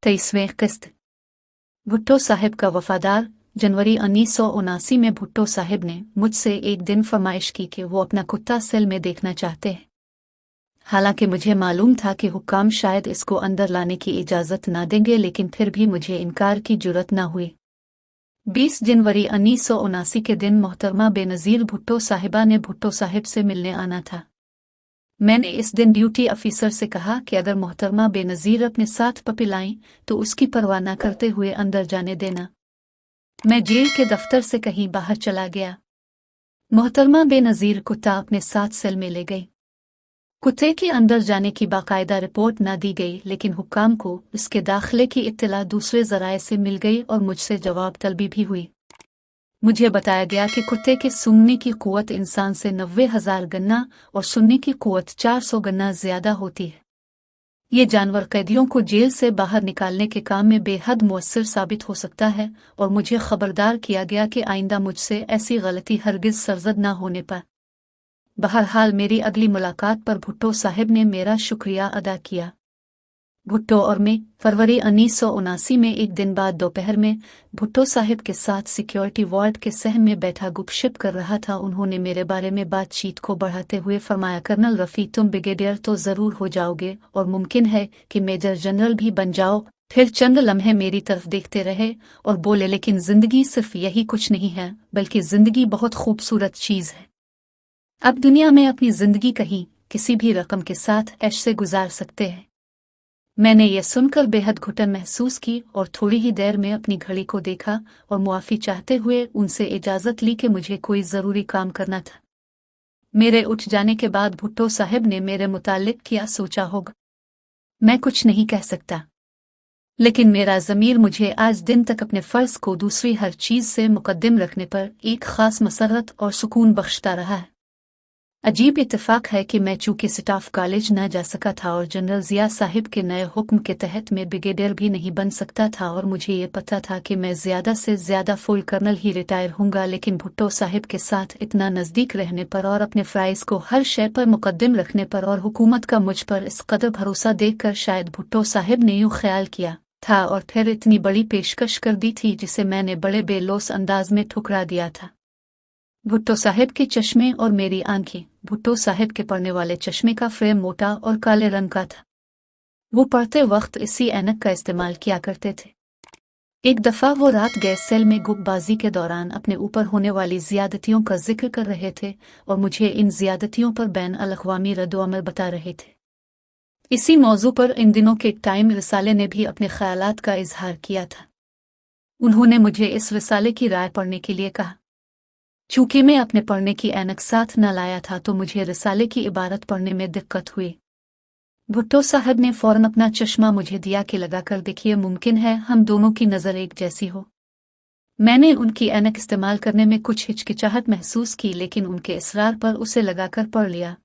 23वें किस्त। भुट्टो साहिब का वफादार। जनवरी 1979 में भुट्टो साहिब ने मुझसे एक दिन फरमाइश की कि वो अपना कुत्ता सेल में देखना चाहते हैं। हालांकि मुझे मालूम था कि हुक्काम शायद इसको अंदर लाने की इजाज़त ना देंगे, लेकिन फिर भी मुझे इनकार की जुर्रत न हुई। 20 जनवरी 1979 के दिन मोहतरमा बेनज़ीर भुट्टो साहिबा ने भुट्टो साहिब से मिलने आना था। मैंने इस दिन ड्यूटी अफिसर से कहा कि अगर मोहतरमा बेनज़ीर अपने साथ पपी लाएं तो उसकी परवाह न करते हुए अंदर जाने देना। मैं जेल के दफ्तर से कहीं बाहर चला गया। मोहतरमा बेनज़ीर कुत्ता अपने साथ सेल में ले गई। कुत्ते के अंदर जाने की बाकायदा रिपोर्ट न दी गई, लेकिन हुक्काम को इसके दाखिले की इत्तला दूसरे ज़राए से मिल गई और मुझसे जवाब तलबी भी हुई। मुझे बताया गया कि कुत्ते के सूंघने की क़ुव्वत इंसान से 90,000 गना और सुनने की क़ुव्वत 400 गना ज़्यादा होती है। ये जानवर कैदियों को जेल से बाहर निकालने के काम में बेहद मुअस्सिर साबित हो सकता है और मुझे खबरदार किया गया कि आइंदा मुझसे ऐसी गलती हरगिज़ सरज़द न होने पर। बहरहाल मेरी अगली मुलाकात पर भुट्टो साहिब ने मेरा शुक्रिया अदा किया। भुट्टो और मैं फरवरी 1979 में एक दिन बाद दोपहर में भुट्टो साहिब के साथ सिक्योरिटी वार्ड के सहन में बैठा गुपशप कर रहा था। उन्होंने मेरे बारे में बातचीत को बढ़ाते हुए फरमाया, कर्नल रफ़ी, तुम ब्रिगेडियर तो ज़रूर हो जाओगे और मुमकिन है कि मेजर जनरल भी बन जाओ। फिर चंद लम्हे मेरी तरफ देखते रहे और बोले, लेकिन ज़िंदगी सिर्फ यही कुछ नहीं है, बल्कि ज़िंदगी बहुत खूबसूरत चीज़ है। अब दुनिया में अपनी ज़िंदगी कहीं किसी भी रकम के साथ ऐश से गुजार सकते हैं। मैंने यह सुनकर बेहद घुटन महसूस की और थोड़ी ही देर में अपनी घड़ी को देखा और मुआफ़ी चाहते हुए उनसे इजाज़त ली कि मुझे कोई ज़रूरी काम करना था। मेरे उठ जाने के बाद भुट्टो साहिब ने मेरे मुताल्लिक़ क्या सोचा होगा, मैं कुछ नहीं कह सकता, लेकिन मेरा ज़मीर मुझे आज दिन तक अपने फ़र्ज़ को दूसरी हर चीज़ से मुक़द्दम रखने पर एक ख़ास मसरत और सुकून बख्शता रहा है। अजीब इत्तेफाक है कि मैं चूँकि स्टाफ कॉलेज न जा सका था और जनरल ज़िया साहिब के नए हुक्म के तहत मैं ब्रिगेडियर भी नहीं बन सकता था और मुझे ये पता था कि मैं ज़्यादा से ज़्यादा फुल कर्नल ही रिटायर हूँगा, लेकिन भुट्टो साहिब के साथ इतना नज़दीक रहने पर और अपने फ़राइज़ को हर शय पर मुक़द्दम रखने पर और हुकूमत का मुझ पर इस कदर भरोसा देखकर शायद भुट्टो साहिब ने यूँ ख्याल किया था और फिर इतनी बड़ी पेशकश कर दी थी जिसे मैंने बड़े बेलौस अंदाज में ठुकरा दिया था। भुट्टो साहिब के चश्मे और मेरी आंखें। भुट्टो साहिब के पढ़ने वाले चश्मे का फ्रेम मोटा और काले रंग का था। वो पढ़ते वक्त इसी ऐनक का इस्तेमाल किया करते थे। एक दफ़ा वो रात गैस सेल में गुप्तबाजी के दौरान अपने ऊपर होने वाली ज़ियादतियों का जिक्र कर रहे थे और मुझे इन ज़ियादतियों पर बैन अल-अक़वामी रद्द-ओ-अमल बता रहे थे। इसी मौजू पर इन दिनों के टाइम रिसाले ने भी अपने ख़यालात का इजहार किया था। उन्होंने मुझे इस रिसाले की राय पढ़ने के लिए कहा। चूँकि मैं अपने पढ़ने की ऐनक साथ न लाया था तो मुझे रिसाले की इबारत पढ़ने में दिक्कत हुई। भुट्टो साहब ने फ़ौरन अपना चश्मा मुझे दिया कि लगाकर देखिए, मुमकिन है हम दोनों की नज़र एक जैसी हो। मैंने उनकी ऐनक इस्तेमाल करने में कुछ हिचकिचाहट महसूस की, लेकिन उनके इसरार पर उसे लगाकर पढ़ लिया।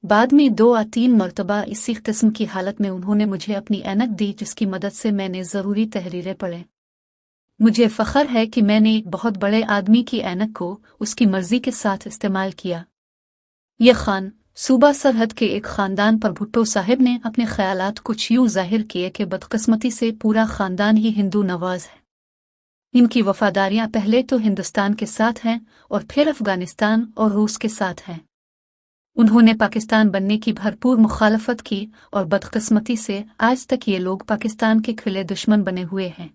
बाद में 2 या 3 मरतबा इसी किस्म की हालत में उन्होंने मुझे अपनी ऐनक दी, जिसकी मदद से मैंने ज़रूरी तहरीरें पढ़ें। मुझे फ़ख्र है कि मैंने एक बहुत बड़े आदमी की ऐनक को उसकी मर्ज़ी के साथ इस्तेमाल किया। ये खान सूबा सरहद के एक ख़ानदान पर भुट्टो साहिब ने अपने ख़यालात कुछ यूँ ज़ाहिर किए कि बदकिस्मती से पूरा ख़ानदान ही हिंदू नवाज़ है। इनकी वफ़ादारियाँ पहले तो हिंदुस्तान के साथ हैं और फिर अफ़गानिस्तान और रूस के साथ हैं। उन्होंने पाकिस्तान बनने की भरपूर मुखालफत की और बदकिस्मती से आज तक ये लोग पाकिस्तान के खुले दुश्मन बने हुए हैं।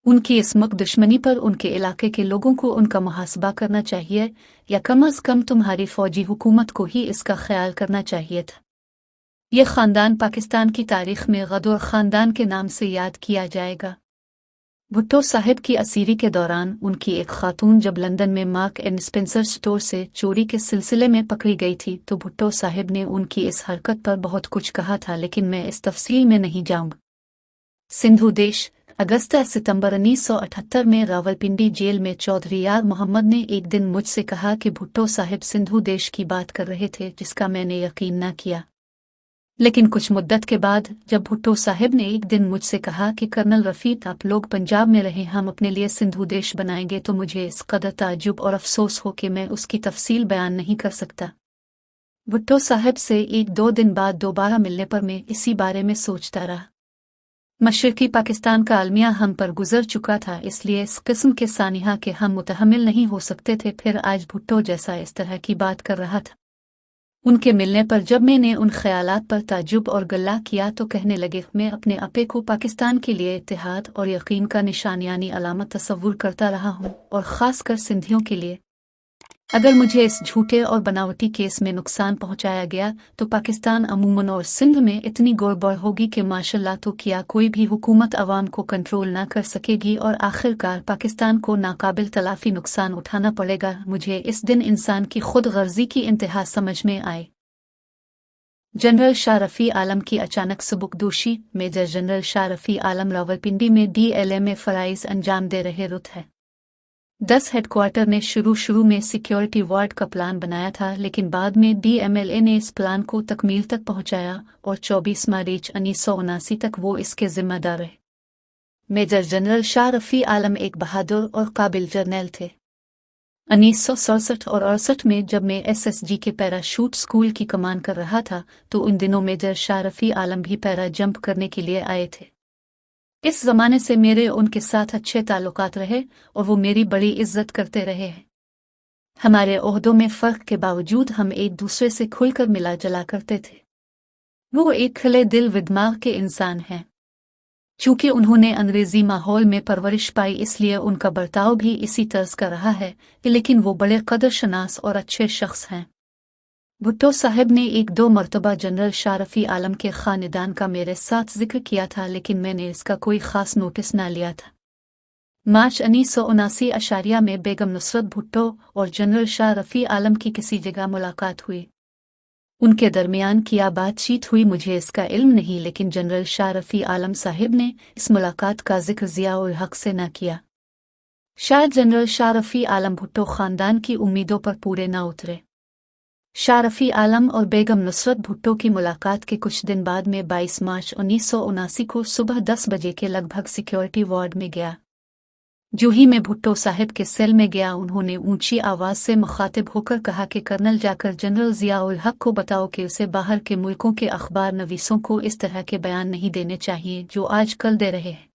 उनकी इस मुक दुश्मनी पर उनके इलाके के लोगों को उनका मुहासबा करना चाहिए, या कम अज़ कम तुम्हारी फ़ौजी हुकूमत को ही इसका ख्याल करना चाहिए था। यह ख़ानदान पाकिस्तान की तारीख़ में गदर ख़ानदान के नाम से याद किया जाएगा। भुट्टो साहिब की असीरी के दौरान उनकी एक खातून जब लंदन में मार्क एंड स्पेंसर स्टोर से चोरी के सिलसिले में पकड़ी गई थी तो भुट्टो साहिब ने उनकी इस हरकत पर बहुत कुछ कहा था, लेकिन मैं इस तफसील में नहीं जाऊँगा। सिंधु देश, अगस्त सितंबर 1978 में रावलपिंडी जेल में चौधरी यार मोहम्मद ने एक दिन मुझसे कहा कि भुट्टो साहिब सिंधु देश की बात कर रहे थे, जिसका मैंने यकीन न किया। लेकिन कुछ मुद्दत के बाद जब भुट्टो साहिब ने एक दिन मुझसे कहा कि कर्नल रफ़ीक, आप लोग पंजाब में रहें, हम अपने लिए सिंधु देश बनाएंगे, तो मुझे इस कदर ताज्जुब और अफसोस हो कि मैं उसकी तफसील बयान नहीं कर सकता। भुट्टो साहिब से 1-2 दिन बाद दोबारा मिलने पर मैं इसी बारे में सोचता रहा। मशरकी पाकिस्तान का अलमिया हम पर गुजर चुका था, इसलिए इस किस्म के सानिहा के हम मुतहम्मिल नहीं हो सकते थे। फिर आज भुट्टो जैसा इस तरह की बात कर रहा था। उनके मिलने पर जब मैंने उन ख्यालात पर ताज्जुब और गल्ला किया तो कहने लगे, मैं अपने आपे को पाकिस्तान के लिए इत्तेहाद और यकीन का निशान यानी अलामत तस्वुर करता रहा हूँ, और ख़ासकर सिंधियों के लिए। अगर मुझे इस झूठे और बनावटी केस में नुकसान पहुंचाया गया तो पाकिस्तान अमूमन और सिंध में इतनी गोड़बड़ होगी कि माशाल्लाह तो किया कोई भी हुकूमत अवाम को कंट्रोल ना कर सकेगी, और आखिरकार पाकिस्तान को नाकाबिल तलाफी नुकसान उठाना पड़ेगा। मुझे इस दिन इंसान की खुद गर्जी की इंतहा समझ में आए। जनरल शाह रफ़ी आलम की अचानक सबुकदोशी। मेजर जनरल शाह रफ़ी आलम रावलपिंडी में DLA में फ़राइज़ अंजाम दे रहे रुत है। 10 हेडक्वार्टर ने शुरू में सिक्योरिटी वार्ड का प्लान बनाया था, लेकिन बाद में DMLA ने इस प्लान को तकमील तक पहुंचाया और 24 मार्च 1979 तक वो इसके जिम्मेदार रहे। मेजर जनरल शाह रफ़ी आलम एक बहादुर और काबिल जर्नैल थे। 1967 और 68 में जब मैं SSG के पैराशूट स्कूल की कमान कर रहा था तो उन दिनों मेजर शाह रफ़ी आलम भी पैरा जंप करने के लिए आए थे। इस ज़माने से मेरे उनके साथ अच्छे ताल्लुकात रहे और वो मेरी बड़ी इज्जत करते रहे हैं। हमारे ओहदों में फ़र्क के बावजूद हम एक दूसरे से खुलकर मिला जला करते थे। वो एक खले दिल विदमाग के इंसान हैं। चूंकि उन्होंने अंग्रेज़ी माहौल में परवरिश पाई इसलिए उनका बर्ताव भी इसी तर्ज का रहा है, लेकिन वो बड़े कदर शनास और अच्छे शख्स हैं। भुट्टो साहब ने 1-2 मरतबा जनरल शाह रफ़ी आलम के ख़ानदान का मेरे साथ जिक्र किया था, लेकिन मैंने इसका कोई ख़ास नोटिस ना लिया था। मार्च 1979 में बेगम नुसरत भुट्टो और जनरल शाह रफ़ी आलम की किसी जगह मुलाकात हुई। उनके दरमियान क्या बातचीत हुई मुझे इसका इल्म नहीं, लेकिन जनरल शाह रफ़ी आलम साहिब ने इस मुलाकात का जिक्र ज़िया-उल हक़ से न किया। शायद जनरल शाह रफ़ी आलम भुट्टो ख़ानदान की उम्मीदों पर पूरे न उतरे। शाह रफ़ी आलम और बेगम नुसरत भुट्टो की मुलाकात के कुछ दिन बाद में 22 मार्च 1979 को सुबह 10 बजे के लगभग सिक्योरिटी वार्ड में गया। जो ही मैं भुट्टो साहब के सेल में गया, उन्होंने ऊंची आवाज़ से मुखातिब होकर कहा कि कर्नल जाकर जनरल ज़िया-उल हक़ को बताओ कि उसे बाहर के मुल्कों के अखबार नवीसों को इस तरह के बयान नहीं देने चाहिए जो आज कल दे रहे हैं।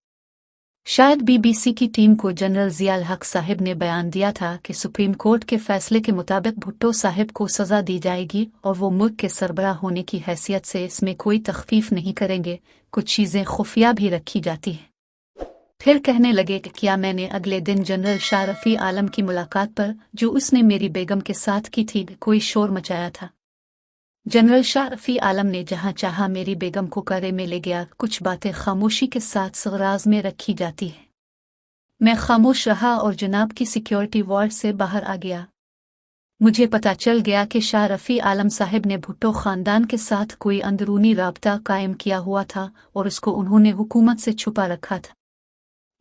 शायद BBC की टीम को जनरल ज़िया-उल हक़ साहब ने बयान दिया था कि सुप्रीम कोर्ट के फैसले के मुताबिक भुट्टो साहब को सज़ा दी जाएगी और वो मुल्क के सरबराह होने की हैसियत से इसमें कोई तख़फ़ीफ़ नहीं करेंगे। कुछ चीज़ें खुफिया भी रखी जाती हैं। फिर कहने लगे कि क्या मैंने अगले दिन जनरल शाह रफ़ी आलम की मुलाकात पर जो उसने मेरी बेगम के साथ की थी कोई शोर मचाया था। जनरल शाह रफ़ी आलम ने जहाँ चाहा मेरी बेगम को करे में ले गया। कुछ बातें खामोशी के साथ सगराज में रखी जाती हैं। मैं खामोश रहा और जनाब की सिक्योरिटी वार्ड से बाहर आ गया। मुझे पता चल गया कि शाह रफ़ी आलम साहब ने भुट्टो ख़ानदान के साथ कोई अंदरूनी राब्ता कायम किया हुआ था और उसको उन्होंने हुकूमत से छुपा रखा था।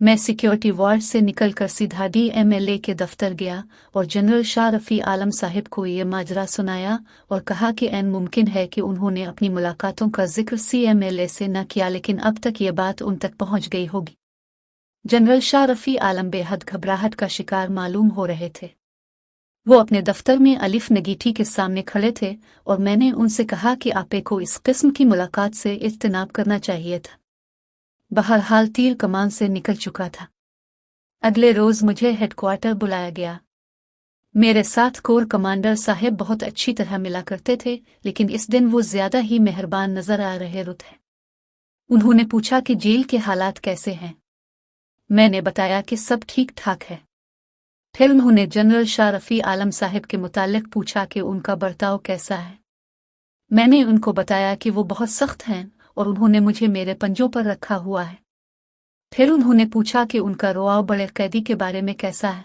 मैं सिक्योरिटी वार्ड से निकलकर सीधा DMLA के दफ्तर गया और जनरल शाह रफ़ी आलम साहब को ये माजरा सुनाया और कहा कि ऐन मुमकिन है कि उन्होंने अपनी मुलाकातों का जिक्र CMLA से न किया, लेकिन अब तक ये बात उन तक पहुंच गई होगी। जनरल शाह रफ़ी आलम बेहद घबराहट का शिकार मालूम हो रहे थे। वो अपने दफ्तर में अलिफ नगीठी के सामने खड़े थे और मैंने उनसे कहा कि आपे को इस किस्म की मुलाकात से इज्तनाब करना चाहिए था। बहरहाल तीर कमान से निकल चुका था। अगले रोज मुझे हेडक्वार्टर बुलाया गया। मेरे साथ कोर कमांडर साहब बहुत अच्छी तरह मिला करते थे, लेकिन इस दिन वो ज्यादा ही मेहरबान नजर आ रहे थे। उन्होंने पूछा कि जेल के हालात कैसे हैं। मैंने बताया कि सब ठीक ठाक है। फिर उन्होंने जनरल शाह रफ़ी आलम साहब के मुतालिक पूछा कि उनका बर्ताव कैसा है। मैंने उनको बताया कि वो बहुत सख्त हैं और उन्होंने मुझे मेरे पंजों पर रखा हुआ है। फिर उन्होंने पूछा कि उनका रवैया बड़े कैदी के बारे में कैसा है।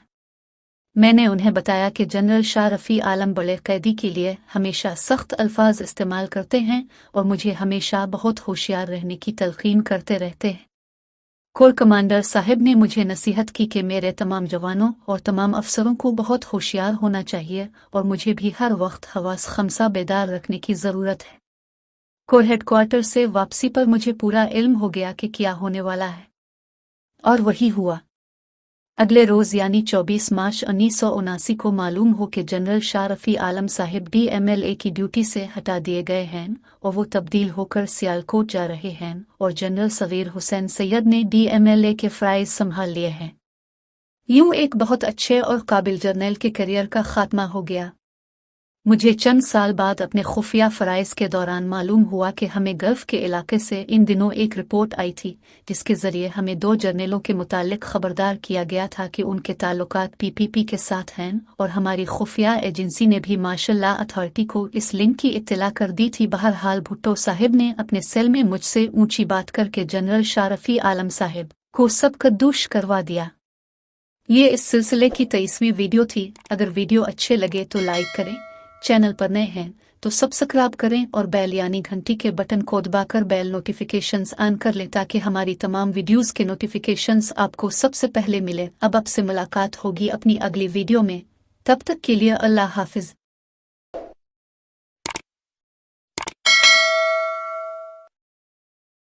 मैंने उन्हें बताया कि जनरल शाह रफ़ी आलम बड़े कैदी के लिए हमेशा सख्त अल्फाज इस्तेमाल करते हैं और मुझे हमेशा बहुत होशियार रहने की तलकीन करते रहते हैं। कोर कमांडर साहब ने मुझे नसीहत की कि मेरे तमाम जवानों और तमाम अफसरों को बहुत होशियार होना चाहिए और मुझे भी हर वक्त हवास खमसा बेदार रखने की ज़रूरत है। कोर हेडक्वार्टर से वापसी पर मुझे पूरा इल्म हो गया कि क्या होने वाला है, और वही हुआ। अगले रोज़ यानी 24 मार्च 1979 को मालूम हो कि जनरल शाह रफ़ी आलम साहिब DMLA की ड्यूटी से हटा दिए गए हैं और वो तब्दील होकर सियालकोट जा रहे हैं और जनरल सगीर हुसैन सैयद ने DMLA के फ़राइज़ संभाल लिए हैं। यूं एक बहुत अच्छे और काबिल जर्नल के करियर का खात्मा हो गया। मुझे चंद साल बाद अपने खुफिया फ़राइज़ के दौरान मालूम हुआ कि हमें गल्फ़ के इलाके से इन दिनों एक रिपोर्ट आई थी जिसके ज़रिए हमें 2 जर्नलों के मुतालिक ख़बरदार किया गया था कि उनके ताल्लुकात PPP के साथ हैं और हमारी खुफिया एजेंसी ने भी मार्शल लॉ अथॉरिटी को इस लिंक की इत्तला कर दी थी। बहरहाल भुट्टो साहिब ने अपने सेल में मुझसे ऊंची बात करके जनरल शाह रफ़ी आलम साहिब को सब कद्दूश करवा दिया। ये इस सिलसिले की 23वीं वीडियो थी। अगर वीडियो अच्छे लगे तो लाइक करें, चैनल पर नए हैं तो सब्सक्राइब करें और बेल यानी घंटी के बटन को दबाकर बेल नोटिफिकेशंस ऑन कर लें ताकि हमारी तमाम वीडियोस के नोटिफिकेशंस आपको सबसे पहले मिले। अब आपसे मुलाकात होगी अपनी अगली वीडियो में, तब तक के लिए अल्लाह हाफिज।